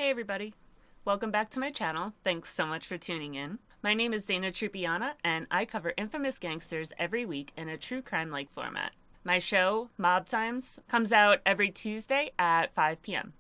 Hey everybody, welcome back to my channel. Thanks so much for tuning in. My name is Dana Trupiana and I cover infamous gangsters every week in a true crime-like format. My show, Mob Times, comes out every Tuesday at 5 p.m.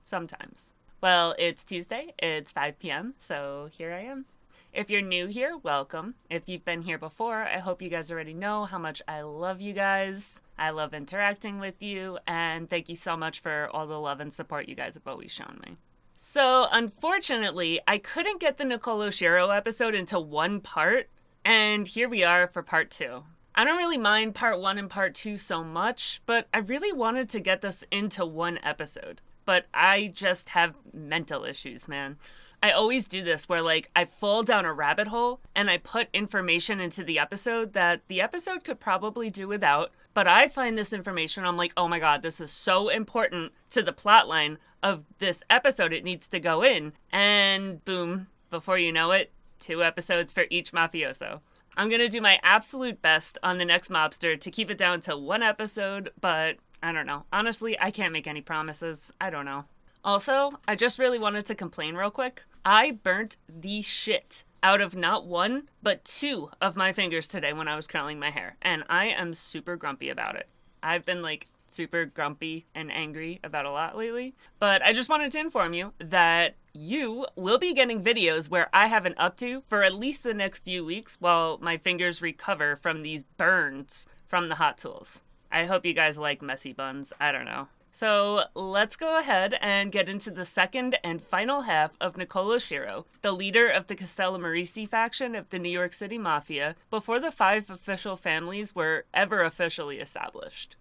Sometimes. Well, it's Tuesday, it's 5 p.m., so here I am. If you're new here, welcome. If you've been here before, I hope you guys already know how much I love you guys. I love interacting with you, and thank you so much for all the love and support you guys have always shown me. So, unfortunately, I couldn't get the Nicolo Schiro episode into one part, and here we are for part two. I don't really mind part one and part two so much, but I really wanted to get this into one episode. But I just have mental issues, man. I always do this where, I fall down a rabbit hole and I put information into the episode that the episode could probably do without, but I find this information, I'm like, oh my god, this is so important to the plot line of this episode, it needs to go in. And boom, before you know it, 2 episodes for each mafioso. I'm gonna do my absolute best on the next mobster to keep it down to 1 episode, but I don't know. Honestly, I can't make any promises. I don't know. Also, I just really wanted to complain real quick. I burnt the shit out of not 1, but 2 of my fingers today when I was curling my hair, and I am super grumpy about it. I've been super grumpy and angry about a lot lately, but I just wanted to inform you that you will be getting videos where I have an up to for at least the next few weeks while my fingers recover from these burns from the hot tools. I hope you guys like messy buns. I don't know. So let's go ahead and get into the second and final half of Nicolo Schiro, the leader of the Castellammarese faction of the New York City Mafia, before the 5 official families were ever officially established.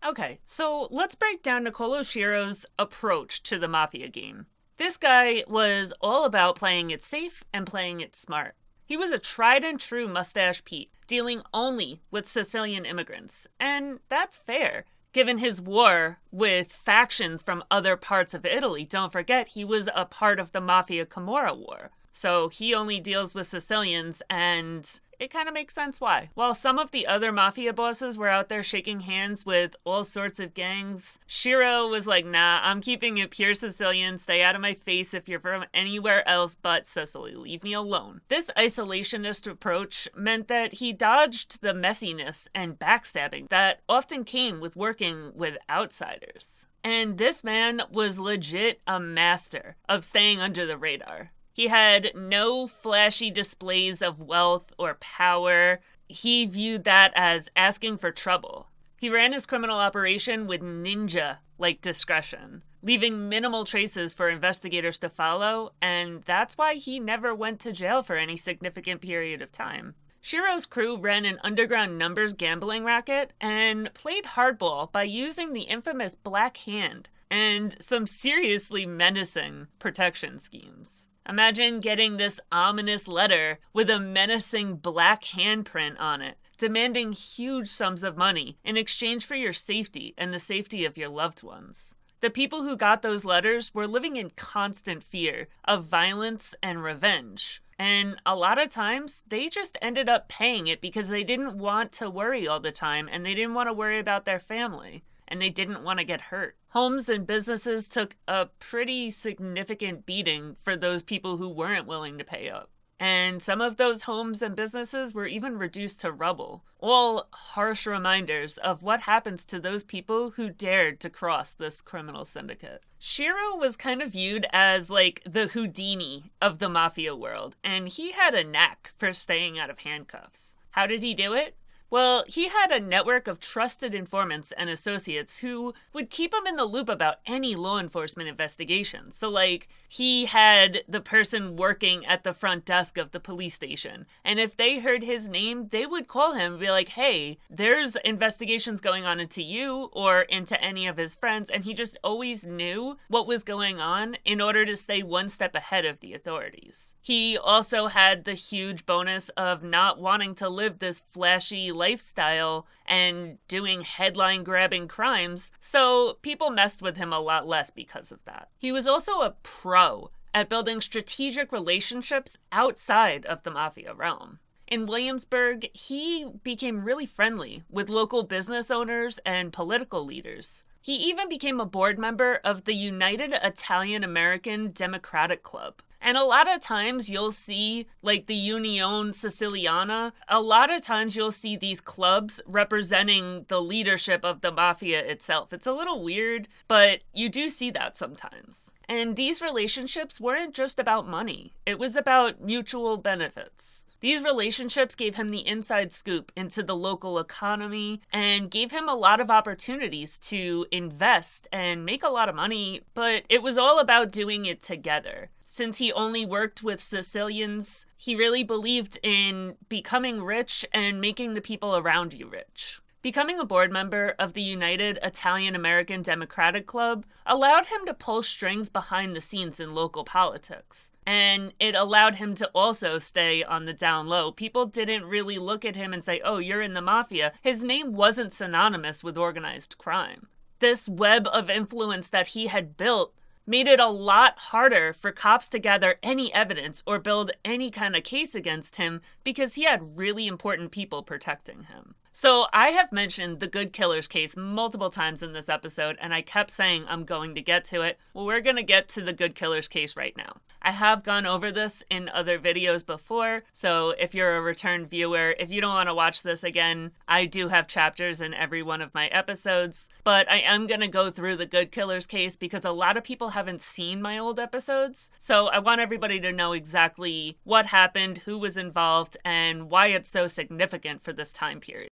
Okay, so let's break down Nicolo Schiro's approach to the mafia game. This guy was all about playing it safe and playing it smart. He was a tried and true mustache Pete, dealing only with Sicilian immigrants, and that's fair. Given his war with factions from other parts of Italy, don't forget he was a part of the Mafia Camorra War. So he only deals with Sicilians, and it kind of makes sense why. While some of the other mafia bosses were out there shaking hands with all sorts of gangs, Schiro was like, nah, I'm keeping it pure Sicilian, stay out of my face if you're from anywhere else but Sicily, leave me alone. This isolationist approach meant that he dodged the messiness and backstabbing that often came with working with outsiders. And this man was legit a master of staying under the radar. He had no flashy displays of wealth or power. He viewed that as asking for trouble. He ran his criminal operation with ninja-like discretion, leaving minimal traces for investigators to follow, and that's why he never went to jail for any significant period of time. Schiro's crew ran an underground numbers gambling racket and played hardball by using the infamous Black Hand and some seriously menacing protection schemes. Imagine getting this ominous letter with a menacing black handprint on it, demanding huge sums of money in exchange for your safety and the safety of your loved ones. The people who got those letters were living in constant fear of violence and revenge. And a lot of times, they just ended up paying it because they didn't want to worry all the time and they didn't want to worry about their family. And they didn't want to get hurt. Homes and businesses took a pretty significant beating for those people who weren't willing to pay up. And some of those homes and businesses were even reduced to rubble. All harsh reminders of what happens to those people who dared to cross this criminal syndicate. Schiro was kind of viewed as the Houdini of the mafia world, and he had a knack for staying out of handcuffs. How did he do it? Well, he had a network of trusted informants and associates who would keep him in the loop about any law enforcement investigation. So, like, he had the person working at the front desk of the police station. And if they heard his name, they would call him and be like, hey, there's investigations going on into you or into any of his friends. And he just always knew what was going on in order to stay one step ahead of the authorities. He also had the huge bonus of not wanting to live this flashy lifestyle and doing headline-grabbing crimes, so people messed with him a lot less because of that. He was also a pro at building strategic relationships outside of the mafia realm. In Williamsburg, he became really friendly with local business owners and political leaders. He even became a board member of the United Italian-American Democratic Club. And a lot of times you'll see, like the Unione Siciliana, a lot of times you'll see these clubs representing the leadership of the mafia itself. It's a little weird, but you do see that sometimes. And these relationships weren't just about money. It was about mutual benefits. These relationships gave him the inside scoop into the local economy and gave him a lot of opportunities to invest and make a lot of money, but it was all about doing it together. Since he only worked with Sicilians, he really believed in becoming rich and making the people around you rich. Becoming a board member of the United Italian-American Democratic Club allowed him to pull strings behind the scenes in local politics. And it allowed him to also stay on the down low. People didn't really look at him and say, oh, you're in the mafia. His name wasn't synonymous with organized crime. This web of influence that he had built made it a lot harder for cops to gather any evidence or build any kind of case against him because he had really important people protecting him. So I have mentioned the 𝐂𝐇𝐏𝐄𝐎 case multiple times in this episode, and I kept saying I'm going to get to it. Well, we're going to get to the 𝐂𝐿𝐿𝐿 case right now. I have gone over this in other videos before, so if you're a return viewer, if you don't want to watch this again, I do have chapters in every one of my episodes, but I am going to go through the 𝐂𝐿𝐿𝐿 case because a lot of people haven't seen my old episodes, so I want everybody to know exactly what happened, who was involved, and why it's so significant for this time period.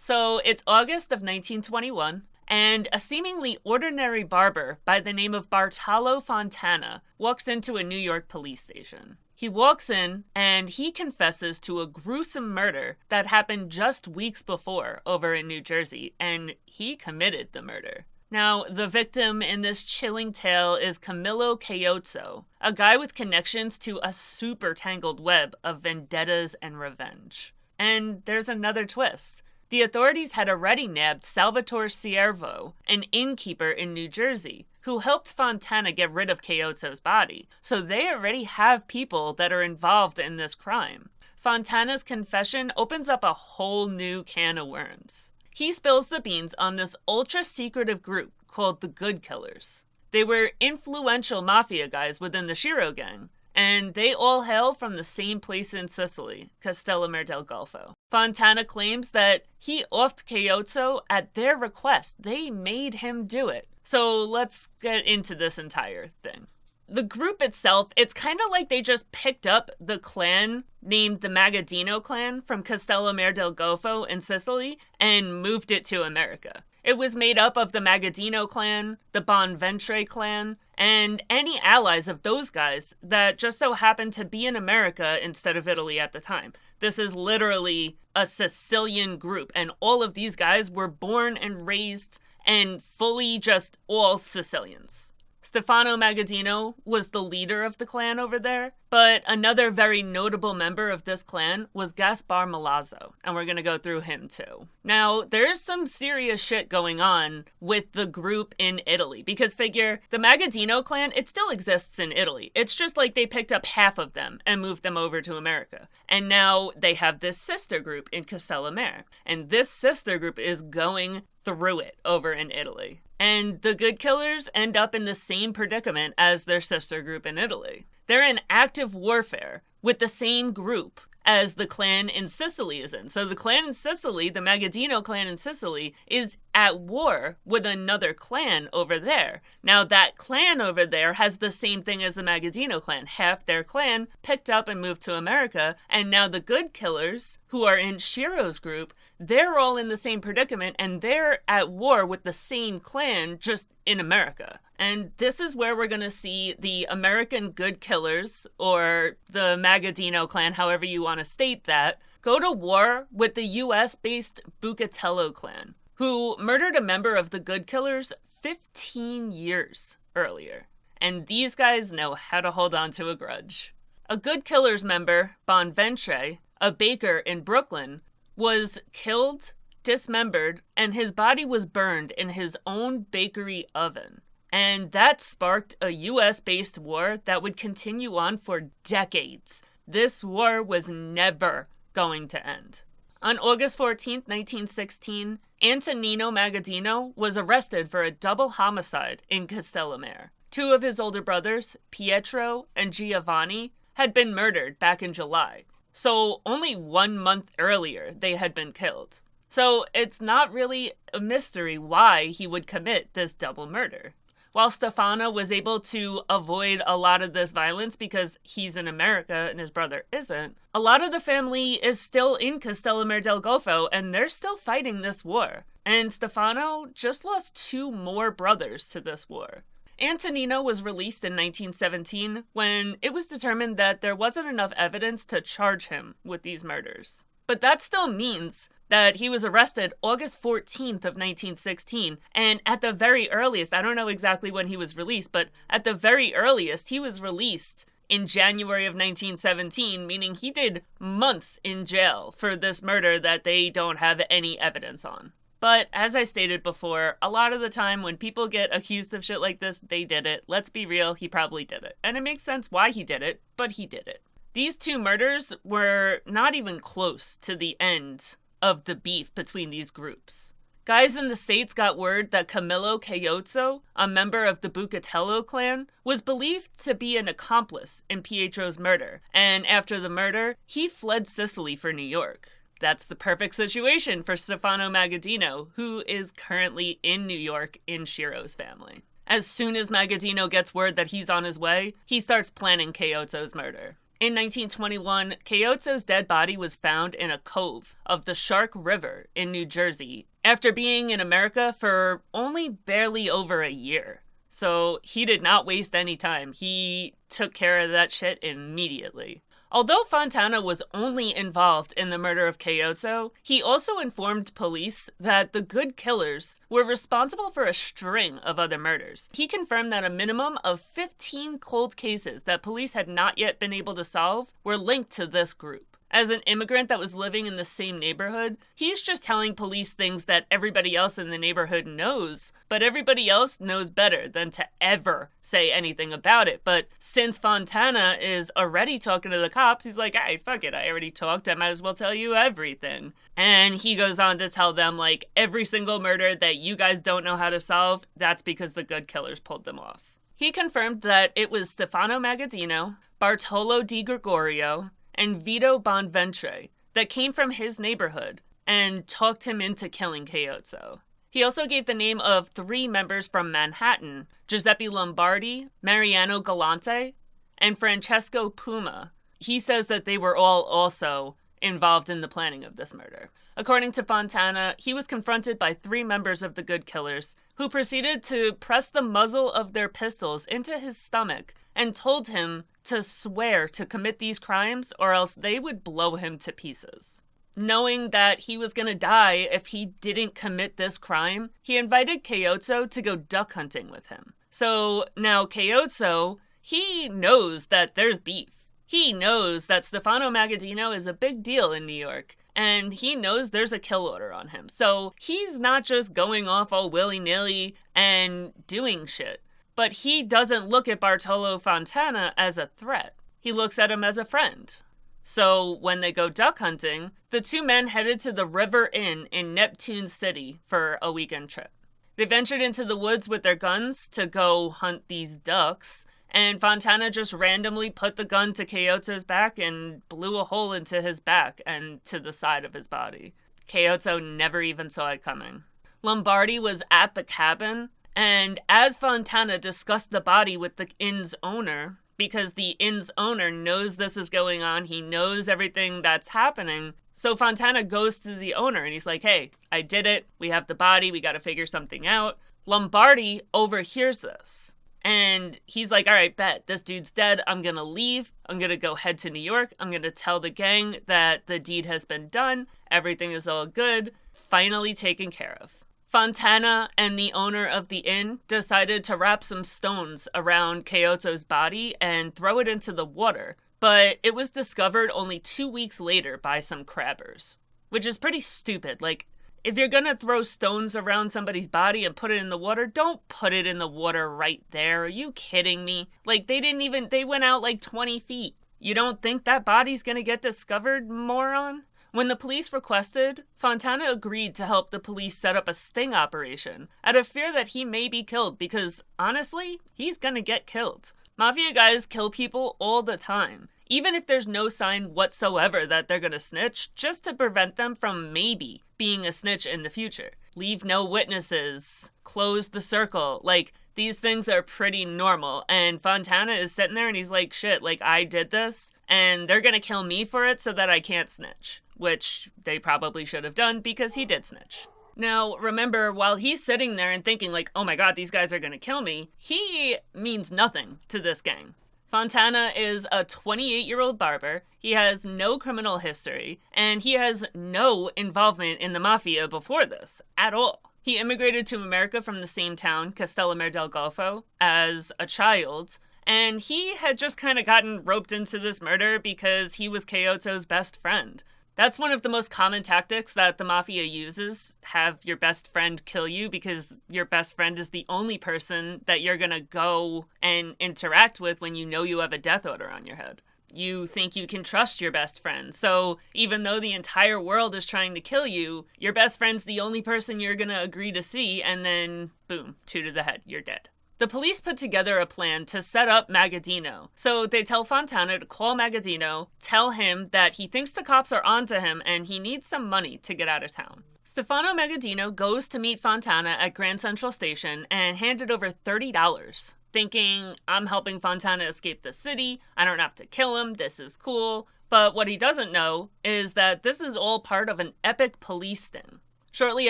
So it's August of 1921, and a seemingly ordinary barber by the name of Bartolo Fontana walks into a New York police station. He walks in, and he confesses to a gruesome murder that happened just weeks before over in New Jersey, and he committed the murder. Now, the victim in this chilling tale is 𝐂𝐇𝐏𝐄𝐎, a guy with connections to a super tangled web of vendettas and revenge. And there's another twist. The authorities had already nabbed Salvatore Ciervo, an innkeeper in New Jersey, who helped Fontana get rid of 𝐂𝐿𝐿𝐿𝐿's body. So they already have people that are involved in this crime. Fontana's confession opens up a whole new can of worms. He spills the beans on this ultra-secretive group called the 𝐂𝐿𝐿𝐿𝐿. They were influential mafia guys within the Schiro gang, and they all hail from the same place in Sicily, Castellammare del Golfo. Fontana claims that he offed 𝐂𝐿𝐿𝐿𝐿 at their request. They made him do it. So let's get into this entire thing. The group itself, it's kind of like they just picked up the clan named the Magaddino clan from Castellammare del Golfo in Sicily and moved it to America. It was made up of the Magaddino clan, the Bonventre clan, and any allies of those guys that just so happened to be in America instead of Italy at the time. This is literally a Sicilian group, and all of these guys were born and raised and fully just all Sicilians. Stefano Magaddino was the leader of the clan over there, but another very notable member of this clan was Gaspar Milazzo, and we're gonna go through him too. Now, there's some serious shit going on with the group in Italy, because figure, the Magaddino clan, it still exists in Italy. It's just like they picked up half of them and moved them over to America. And now they have this sister group in Castellammare, and this sister group is going through it over in Italy. And the 𝐂𝐿𝐿𝐿𝐿 end up in the same predicament as their sister group in Italy. They're in active warfare with the same group as the clan in Sicily is in. So the clan in Sicily, the Magaddino clan in Sicily, is at war with another clan over there. Now, that clan over there has the same thing as the Magaddino clan. Half their clan picked up and moved to America, and now the good killers, who are in Schiro's group, they're all in the same predicament, and they're at war with the same clan, just in America. And this is where we're going to see the American good killers, or the Magaddino clan, however you want to state that, go to war with the US-based 𝐕𝐈𝐃𝐿𝐿 clan, who murdered a member of the Good Killers 15 years earlier. And these guys know how to hold on to a grudge. A Good Killers member, Bonventre, a baker in Brooklyn, was killed, dismembered, and his body was burned in his own bakery oven. And that sparked a US-based war that would continue on for decades. This war was never going to end. On August 14, 1916, Antonino Magaddino was arrested for a double homicide in Castellamare. Two of his older brothers, Pietro and Giovanni, had been murdered back in July. So only 1 month earlier, they had been killed. So it's not really a mystery why he would commit this double murder. While Stefano was able to avoid a lot of this violence because he's in America and his brother isn't, a lot of the family is still in Castellamare del Golfo and they're still fighting this war. And Stefano just lost 2 more brothers to this war. Antonino was released in 1917 when it was determined that there wasn't enough evidence to charge him with these murders. But that still means that he was arrested August 14th of 1916, and at the very earliest, I don't know exactly when he was released, but at the very earliest, he was released in January of 1917, meaning he did months in jail for this murder that they don't have any evidence on. But as I stated before, a lot of the time when people get accused of shit like this, they did it. Let's be real, he probably did it. And it makes sense why he did it, but he did it. These 2 murders were not even close to the end of the beef between these groups. Guys in the States got word that 𝐂𝐇𝐏𝐄𝐎, a member of the 𝐕𝐈𝐃𝐿𝐿 clan, was believed to be an accomplice in Pietro's murder, and after the murder, he fled Sicily for New York. That's the perfect situation for Stefano Magaddino, who is currently in New York in Schiro's family. As soon as Magaddino gets word that he's on his way, he starts planning 𝐂𝐿𝐃𝐿's murder. In 1921, 𝐂𝐿𝐃𝐿's dead body was found in a cove of the Shark River in New Jersey after being in America for only barely over a year. So he did not waste any time. He took care of that shit immediately. Although Fontana was only involved in the murder of 𝐂𝐿𝐃𝐿, he also informed police that the good killers were responsible for a string of other murders. He confirmed that a minimum of 15 cold cases that police had not yet been able to solve were linked to this group. As an immigrant that was living in the same neighborhood, he's just telling police things that everybody else in the neighborhood knows, but everybody else knows better than to ever say anything about it. But since Fontana is already talking to the cops, he's like, hey, fuck it, I already talked, I might as well tell you everything. And he goes on to tell them, like, every single murder that you guys don't know how to solve, that's because the good killers pulled them off. He confirmed that it was Stefano Magaddino, Bartolo Di Gregorio, and Vito Bonventre that came from his neighborhood and talked him into killing 𝐂𝐿𝐃𝐿. He also gave the name of 3 members from Manhattan, Giuseppe Lombardi, Mariano Galante, and Francesco Puma. He says that they were all also involved in the planning of this murder. According to Fontana, he was confronted by 3 members of the Good Killers who proceeded to press the muzzle of their pistols into his stomach and told him to swear to commit these crimes or else they would blow him to pieces. Knowing that he was going to die if he didn't commit this crime, he invited 𝐂𝐿𝐃𝐿 to go duck hunting with him. So now 𝐂𝐿𝐃𝐿, he knows that there's beef. He knows that Stefano Magaddino is a big deal in New York, and he knows there's a kill order on him. So he's not just going off all willy-nilly and doing shit. But he doesn't look at Bartolo Fontana as a threat. He looks at him as a friend. So when they go duck hunting, the 2 men headed to the River Inn in Neptune City for a weekend trip. They ventured into the woods with their guns to go hunt these ducks, and Fontana just randomly put the gun to 𝐂𝐿𝐃𝐿's back and blew a hole into his back and to the side of his body. 𝐂𝐿𝐃𝐿 never even saw it coming. Lombardi was at the cabin, and as Fontana discussed the body with the inn's owner, because the inn's owner knows this is going on, he knows everything that's happening, so Fontana goes to the owner and he's like, hey, I did it, we have the body, we gotta figure something out. Lombardi overhears this. And he's like, all right, bet, this dude's dead. I'm going to leave. I'm going to go head to New York. I'm going to tell the gang that the deed has been done. Everything is all good. Finally taken care of. Fontana and the owner of the inn decided to wrap some stones around 𝐂𝐿𝐇𝐏's body and throw it into the water. But it was discovered only 2 weeks later by some crabbers, which is pretty stupid. Like, if you're gonna throw stones around somebody's body and put it in the water, don't put it in the water right there. Are you kidding me? Like, they went out like 20 feet. You don't think that body's gonna get discovered, moron? When the police requested, Fontana agreed to help the police set up a sting operation out of fear that he may be killed because, honestly, he's gonna get killed. Mafia guys kill people all the time, even if there's no sign whatsoever that they're gonna snitch, just to prevent them from maybe being a snitch in the future. Leave no witnesses, close the circle. Like, these things are pretty normal. And Fontana is sitting there and he's like, shit, like, I did this and they're gonna kill me for it so that I can't snitch. Which they probably should have done because he did snitch. Now, remember, while he's sitting there and thinking like, oh my god, these guys are gonna kill me, he means nothing to this gang. Fontana is a 28-year-old barber, he has no criminal history, and he has no involvement in the mafia before this, at all. He immigrated to America from the same town, Castellammare del Golfo, as a child, and he had just kind of gotten roped into this murder because he was 𝐂𝐿𝐇𝐏's best friend. That's one of the most common tactics that the mafia uses, have your best friend kill you because your best friend is the only person that you're gonna go and interact with when you know you have a death order on your head. You think you can trust your best friend, so even though the entire world is trying to kill you, your best friend's the only person you're gonna agree to see, and then boom, 2 to the head, you're dead. The police put together a plan to set up Magaddino. So they tell Fontana to call Magaddino, tell him that he thinks the cops are onto him and he needs some money to get out of town. Stefano Magaddino goes to meet Fontana at Grand Central Station and handed over $30, thinking, I'm helping Fontana escape the city, I don't have to kill him, this is cool. But what he doesn't know is that this is all part of an epic police sting. Shortly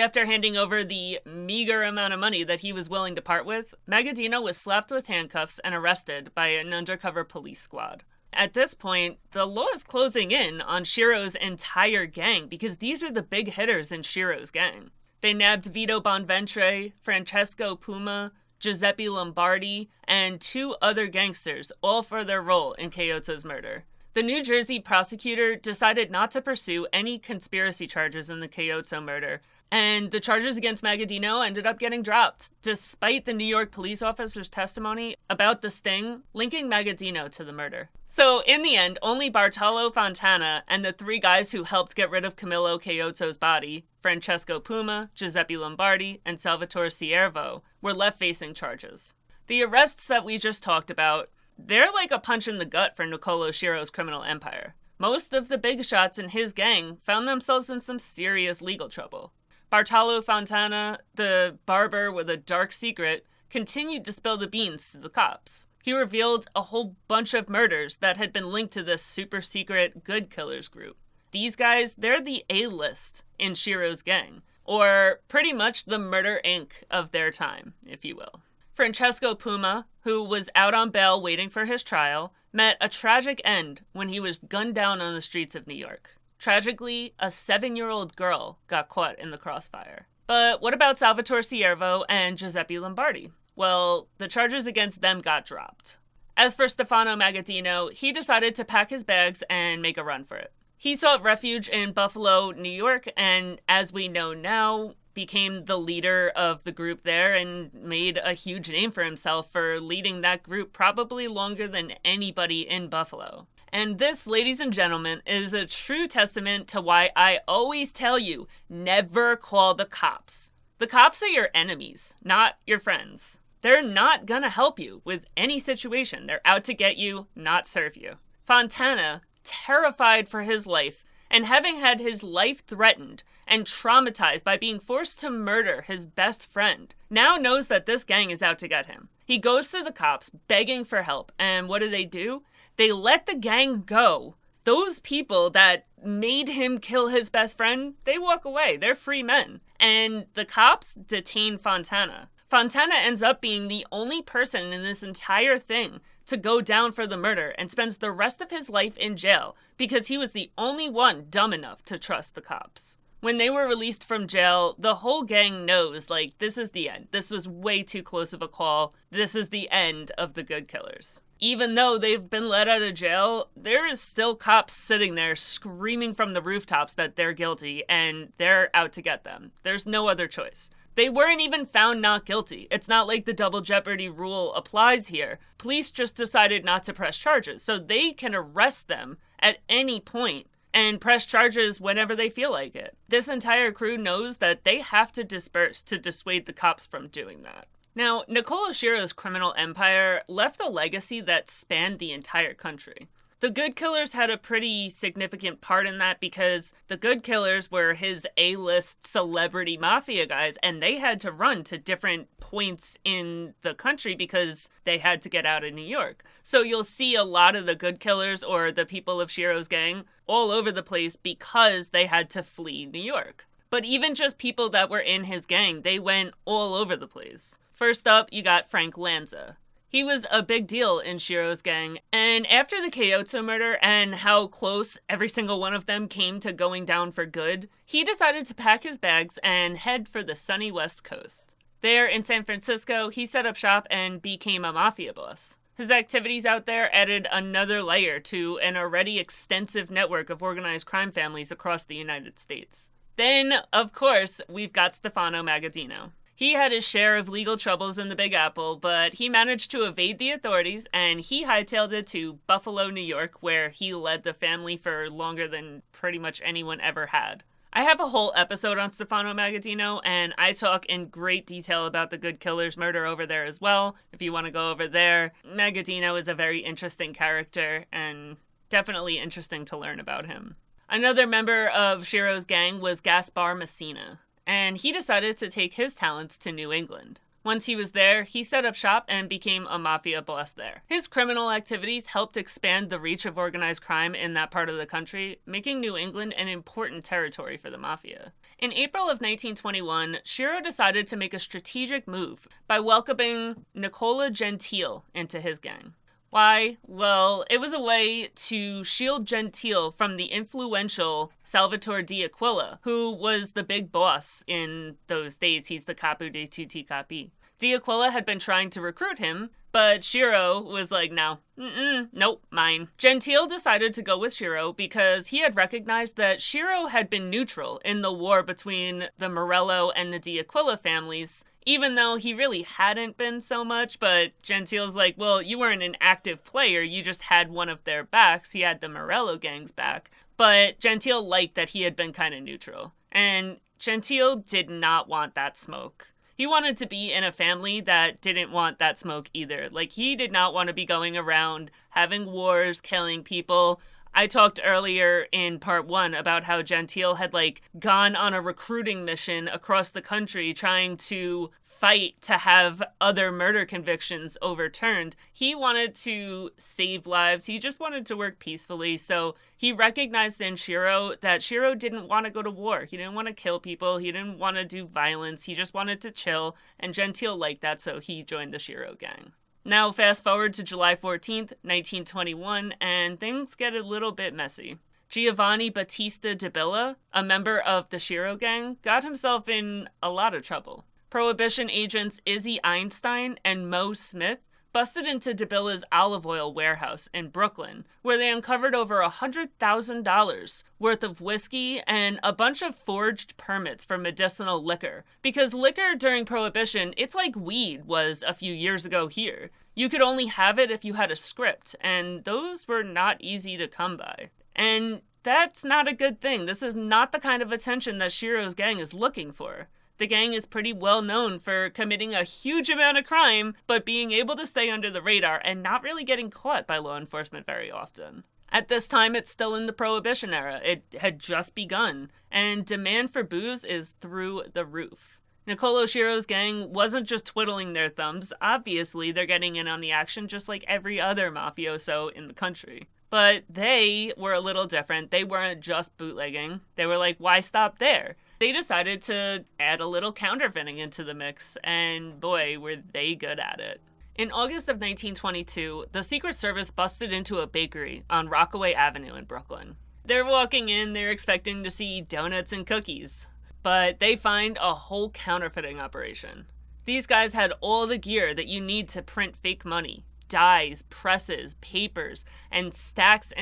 after handing over the meager amount of money that he was willing to part with, Magaddino was slapped with handcuffs and arrested by an undercover police squad. At this point, the law is closing in on Schiro's entire gang because these are the big hitters in Schiro's gang. They nabbed Vito Bonventre, Francesco Puma, Giuseppe Lombardi, and 2 other gangsters, all for their role in 𝐂𝐿𝐇𝐏's murder. The New Jersey prosecutor decided not to pursue any conspiracy charges in the 𝐂𝐿𝐇𝐏 murder, and the charges against Magaddino ended up getting dropped, despite the New York police officer's testimony about the sting linking Magaddino to the murder. So in the end, only Bartolo Fontana and the 3 guys who helped get rid of Camillo 𝐂𝐿𝐇𝐏's body, Francesco Puma, Giuseppe Lombardi, and Salvatore Ciervo, were left facing charges. The arrests that we just talked about, they're like a punch in the gut for Nicolo Schiro's criminal empire. Most of the big shots in his gang found themselves in some serious legal trouble. Bartolo Fontana, the barber with a dark secret, continued to spill the beans to the cops. He revealed a whole bunch of murders that had been linked to this super secret good killers group. These guys, they're the A-list in Schiro's gang, or pretty much the Murder Inc. of their time, if you will. Francesco Puma, who was out on bail waiting for his trial, met a tragic end when he was gunned down on the streets of New York. Tragically, a 7-year-old girl got caught in the crossfire. But what about Salvatore Ciervo and Giuseppe Lombardi? Well, the charges against them got dropped. As for Stefano Magaddino, he decided to pack his bags and make a run for it. He sought refuge in Buffalo, New York, and as we know now, became the leader of the group there and made a huge name for himself for leading that group probably longer than anybody in Buffalo. And this, ladies and gentlemen, is a true testament to why I always tell you, never call the cops. The cops are your enemies, not your friends. They're not gonna help you with any situation. They're out to get you, not serve you. Fontana, terrified for his life, and having had his life threatened and traumatized by being forced to murder his best friend, now knows that this gang is out to get him. He goes to the cops begging for help, and what do? They let the gang go. Those people that made him kill his best friend, they walk away. They're free men. And the cops detain Fontana. Fontana ends up being the only person in this entire thing to go down for the murder and spends the rest of his life in jail because he was the only one dumb enough to trust the cops. When they were released from jail, the whole gang knows, like, this is the end. This was way too close of a call. This is the end of the good killers. Even though they've been let out of jail, there is still cops sitting there screaming from the rooftops that they're guilty and they're out to get them. There's no other choice. They weren't even found not guilty. It's not like the double jeopardy rule applies here. Police just decided not to press charges, so they can arrest them at any point and press charges whenever they feel like it. This entire crew knows that they have to disperse to dissuade the cops from doing that. Now, Nicolo Schiro's criminal empire left a legacy that spanned the entire country. The Good Killers had a pretty significant part in that because the Good Killers were his A-list celebrity mafia guys, and they had to run to different points in the country because they had to get out of New York. So you'll see a lot of the Good Killers or the people of Schiro's gang all over the place because they had to flee New York. But even just people that were in his gang, they went all over the place. First up, you got Frank Lanza. He was a big deal in Schiro's gang, and after the 𝐂𝐀𝐏𝐄𝐎 murder and how close every single one of them came to going down for good, he decided to pack his bags and head for the sunny West Coast. There in San Francisco, he set up shop and became a mafia boss. His activities out there added another layer to an already extensive network of organized crime families across the United States. Then, of course, we've got Stefano Magaddino. He had his share of legal troubles in the Big Apple, but he managed to evade the authorities, and he hightailed it to Buffalo, New York, where he led the family for longer than pretty much anyone ever had. I have a whole episode on Stefano Magaddino, and I talk in great detail about the Good Killers murder over there as well. If you want to go over there, Magaddino is a very interesting character, and definitely interesting to learn about him. Another member of Schiro's gang was Gaspar Messina, and he decided to take his talents to New England. Once he was there, he set up shop and became a mafia boss there. His criminal activities helped expand the reach of organized crime in that part of the country, making New England an important territory for the mafia. In April of 1921, Schiro decided to make a strategic move by welcoming Nicola Gentile into his gang. Why? Well, it was a way to shield Gentile from the influential Salvatore d'Aquila, who was the big boss in those days. He's the capo dei tutti capi. D'Aquila had been trying to recruit him, but Schiro was like, nope, mine. Gentile decided to go with Schiro because he had recognized that Schiro had been neutral in the war between the Morello and the d'Aquila families, even though he really hadn't been so much. But Gentile's like, well, you weren't an active player, you just had one of their backs. He had the Morello gang's back. But Gentile liked that he had been kind of neutral. And Gentile did not want that smoke. He wanted to be in a family that didn't want that smoke either. Like, he did not want to be going around having wars, killing people. I talked earlier in part 1 about how Gentile had, gone on a recruiting mission across the country trying to fight to have other murder convictions overturned. He wanted to save lives. He just wanted to work peacefully. So he recognized in Schiro that Schiro didn't want to go to war. He didn't want to kill people. He didn't want to do violence. He just wanted to chill. And Gentile liked that, so he joined the Schiro gang. Now, fast forward to July 14th, 1921, and things get a little bit messy. Giovanni Battista Di Billa, a member of the Schiro gang, got himself in a lot of trouble. Prohibition agents 𝐕𝐈𝐃𝐄𝐎 and Mo Smith busted into Di Billa's olive oil warehouse in Brooklyn, where they uncovered over $100,000 worth of whiskey and a bunch of forged permits for medicinal liquor. Because liquor during Prohibition, it's like weed was a few years ago here. You could only have it if you had a script, and those were not easy to come by. And that's not a good thing. This is not the kind of attention that Schiro's gang is looking for. The gang is pretty well known for committing a huge amount of crime, but being able to stay under the radar and not really getting caught by law enforcement very often. At this time, it's still in the Prohibition era. It had just begun, and demand for booze is through the roof. Nicolo Schiro's gang wasn't just twiddling their thumbs. Obviously, they're getting in on the action just like every other mafioso in the country. But they were a little different. They weren't just bootlegging. They were like, why stop there? They decided to add a little counterfeiting into the mix, and boy, were they good at it. In August of 1922, the Secret Service busted into a bakery on Rockaway Avenue in Brooklyn. They're walking in, they're expecting to see donuts and cookies, but they find a whole counterfeiting operation. These guys had all the gear that you need to print fake money: dyes, presses, papers, and stacks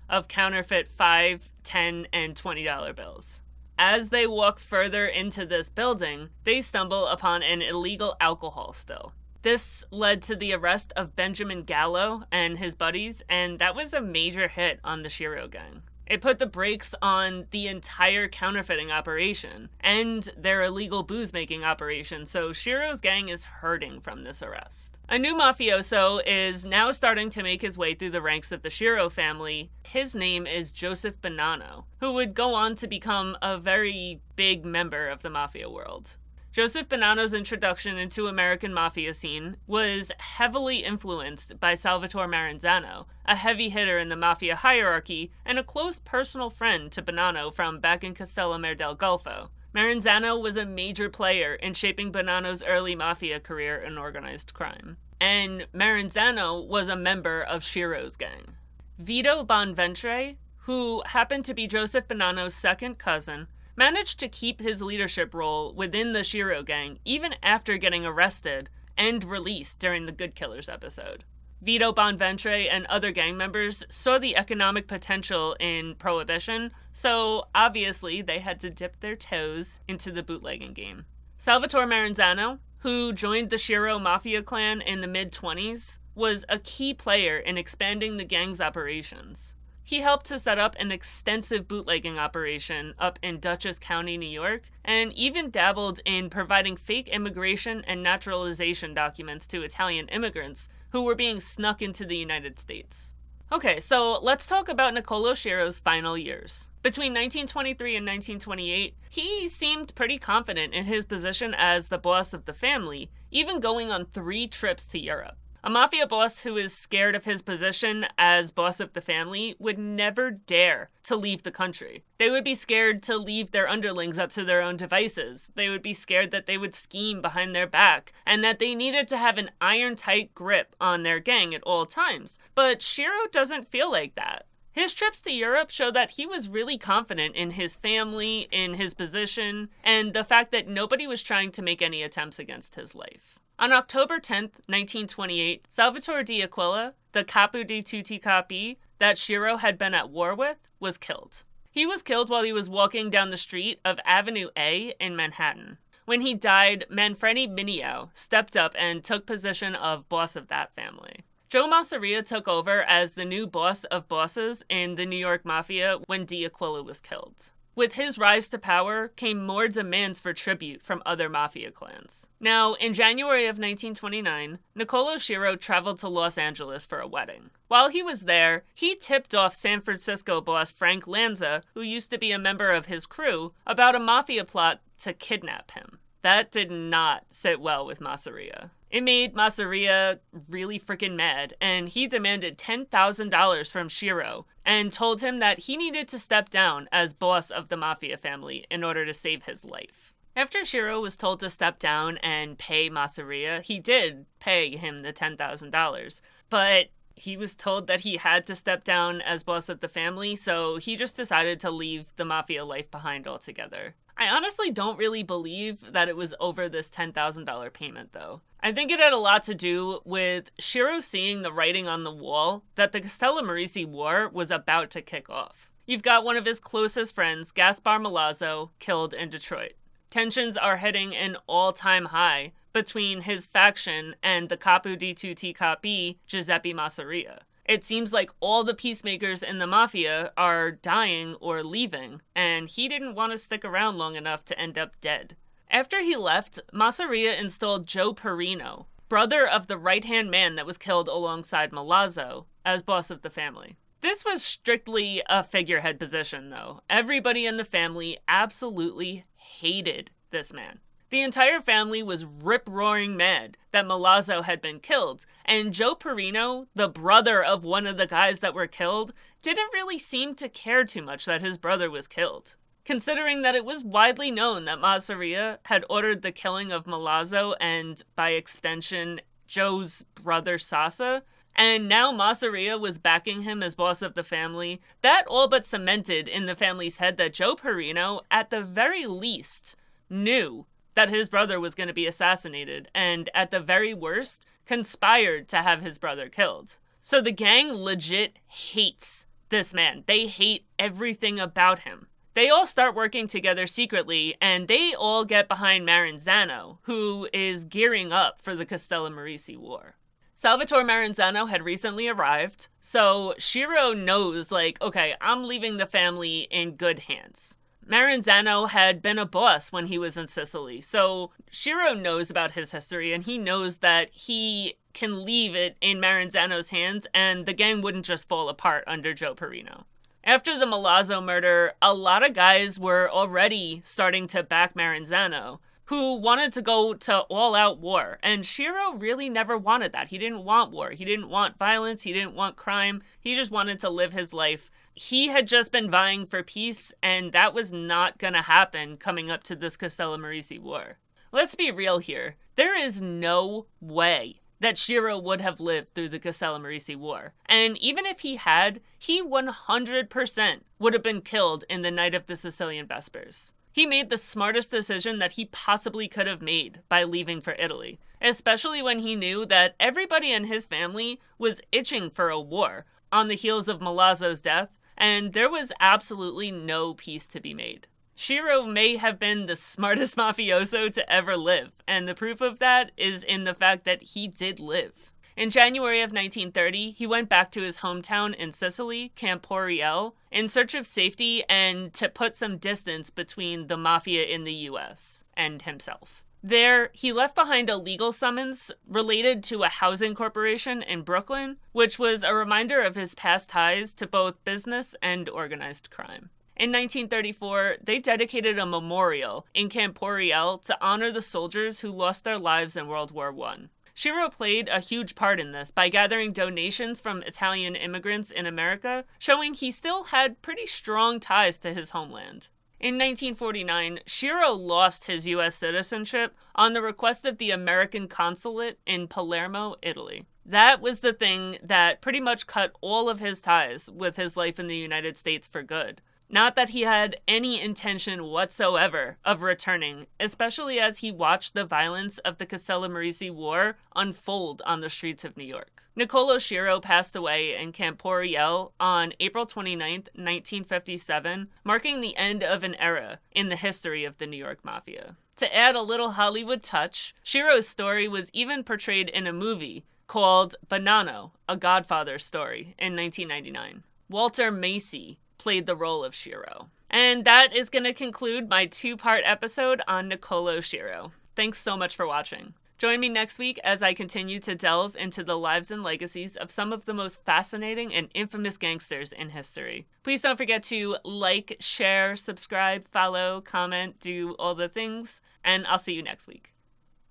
of counterfeit $5, $10, and $20 bills. As they walk further into this building, they stumble upon an illegal alcohol still. This led to the arrest of Benjamin Gallo and his buddies, and that was a major hit on the Schiro gang. It put the brakes on the entire counterfeiting operation and their illegal booze-making operation, so Schiro's gang is hurting from this arrest. A new mafioso is now starting to make his way through the ranks of the Schiro family. His name is Joseph Bonanno, who would go on to become a very big member of the mafia world. Joseph Bonanno's introduction into American mafia scene was heavily influenced by Salvatore Maranzano, a heavy hitter in the mafia hierarchy and a close personal friend to Bonanno from back in Castellammare del Golfo. Maranzano was a major player in shaping Bonanno's early mafia career in organized crime. And Maranzano was a member of Schiro's gang. Vito Bonventre, who happened to be Joseph Bonanno's second cousin, managed to keep his leadership role within the Schiro gang even after getting arrested and released during the Good Killers episode. Vito Bonventre and other gang members saw the economic potential in Prohibition, so obviously they had to dip their toes into the bootlegging game. Salvatore Maranzano, who joined the Schiro mafia clan in the mid-20s, was a key player in expanding the gang's operations. He helped to set up an extensive bootlegging operation up in Dutchess County, New York, and even dabbled in providing fake immigration and naturalization documents to Italian immigrants who were being snuck into the United States. Okay, so let's talk about Nicolo Schiro's final years. Between 1923 and 1928, he seemed pretty confident in his position as the boss of the family, even going on 3 trips to Europe. A mafia boss who is scared of his position as boss of the family would never dare to leave the country. They would be scared to leave their underlings up to their own devices. They would be scared that they would scheme behind their back, and that they needed to have an iron-tight grip on their gang at all times. But Schiro doesn't feel like that. His trips to Europe show that he was really confident in his family, in his position, and the fact that nobody was trying to make any attempts against his life. On October 10th, 1928, Salvatore 𝐕𝐈𝐃𝐄𝐎, the 𝐂𝐇𝐀𝐏𝐄𝐎 that Schiro had been at war with, was killed. He was killed while he was walking down the street of Avenue A in Manhattan. When he died, Manfredi Mineo stepped up and took position of boss of that family. Joe Masseria took over as the new boss of bosses in the New York Mafia when 𝐕𝐈𝐃𝐄𝐎 was killed. With his rise to power came more demands for tribute from other mafia clans. Now, in January of 1929, Nicolo Schiro traveled to Los Angeles for a wedding. While he was there, he tipped off San Francisco boss Frank Lanza, who used to be a member of his crew, about a mafia plot to kidnap him. That did not sit well with Masseria. It made Masseria really freaking mad, and he demanded $10,000 from Schiro and told him that he needed to step down as boss of the mafia family in order to save his life. After Schiro was told to step down and pay Masseria, he did pay him the $10,000, but he was told that he had to step down as boss of the family, so he just decided to leave the mafia life behind altogether. I honestly don't really believe that it was over this $10,000 payment, though. I think it had a lot to do with Schiro seeing the writing on the wall that the Castellamarese War was about to kick off. You've got one of his closest friends, Gaspar Milazzo, killed in Detroit. Tensions are hitting an all-time high between his faction and the capo di tutti capi, Giuseppe Masseria. It seems like all the peacemakers in the mafia are dying or leaving, and he didn't want to stick around long enough to end up dead. After he left, Masseria installed Joe Perino, brother of the right-hand man that was killed alongside Milazzo, as boss of the family. This was strictly a figurehead position, though. Everybody in the family absolutely hated this man. The entire family was rip-roaring mad that Milazzo had been killed, and Joe Perino, the brother of one of the guys that were killed, didn't really seem to care too much that his brother was killed. Considering that it was widely known that Masseria had ordered the killing of Milazzo and, by extension, Joe's brother Sasa, and now Masseria was backing him as boss of the family, that all but cemented in the family's head that Joe Perino, at the very least, knew that his brother was going to be assassinated, and at the very worst, conspired to have his brother killed. So the gang legit hates this man. They hate everything about him. They all start working together secretly, and they all get behind Maranzano, who is gearing up for the Castellamarese War. Salvatore Maranzano had recently arrived, so Schiro knows, like, okay, I'm leaving the family in good hands. Maranzano had been a boss when he was in Sicily, so Schiro knows about his history, and he knows that he can leave it in Maranzano's hands, and the gang wouldn't just fall apart under Joe Perino. After the Milazzo murder, a lot of guys were already starting to back Maranzano, who wanted to go to all-out war, and Schiro really never wanted that. He didn't want war. He didn't want violence. He didn't want crime. He just wanted to live his life. He had just been vying for peace, and that was not going to happen coming up to this Castellamarese War. Let's be real here. There is no way that Schiro would have lived through the Castellamarese War. And even if he had, he 100% would have been killed in the night of the Sicilian Vespers. He made the smartest decision that he possibly could have made by leaving for Italy, especially when he knew that everybody in his family was itching for a war on the heels of Milazzo's death, and there was absolutely no peace to be made. Schiro may have been the smartest mafioso to ever live, and the proof of that is in the fact that he did live. In January of 1930, he went back to his hometown in Sicily, 𝐂𝐇𝐏𝐿, in search of safety and to put some distance between the mafia in the US and himself. There, he left behind a legal summons related to a housing corporation in Brooklyn, which was a reminder of his past ties to both business and organized crime. In 1934, they dedicated a memorial in 𝐂𝐇𝐏𝐿 to honor the soldiers who lost their lives in World War I. Schiro played a huge part in this by gathering donations from Italian immigrants in America, showing he still had pretty strong ties to his homeland. In 1949, Schiro lost his U.S. citizenship on the request of the American consulate in Palermo, Italy. That was the thing that pretty much cut all of his ties with his life in the United States for good. Not that he had any intention whatsoever of returning, especially as he watched the violence of the Castellamarese War unfold on the streets of New York. Nicolo Schiro passed away in 𝐂𝐇𝐏𝐿 on April 29, 1957, marking the end of an era in the history of the New York Mafia. To add a little Hollywood touch, Schiro's story was even portrayed in a movie called Bonanno, A Godfather Story, in 1999. Walter Macy played the role of Schiro. And that is going to conclude my two-part episode on Nicolo Schiro. Thanks so much for watching. Join me next week as I continue to delve into the lives and legacies of some of the most fascinating and infamous gangsters in history. Please don't forget to like, share, subscribe, follow, comment, do all the things, and I'll see you next week.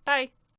Bye!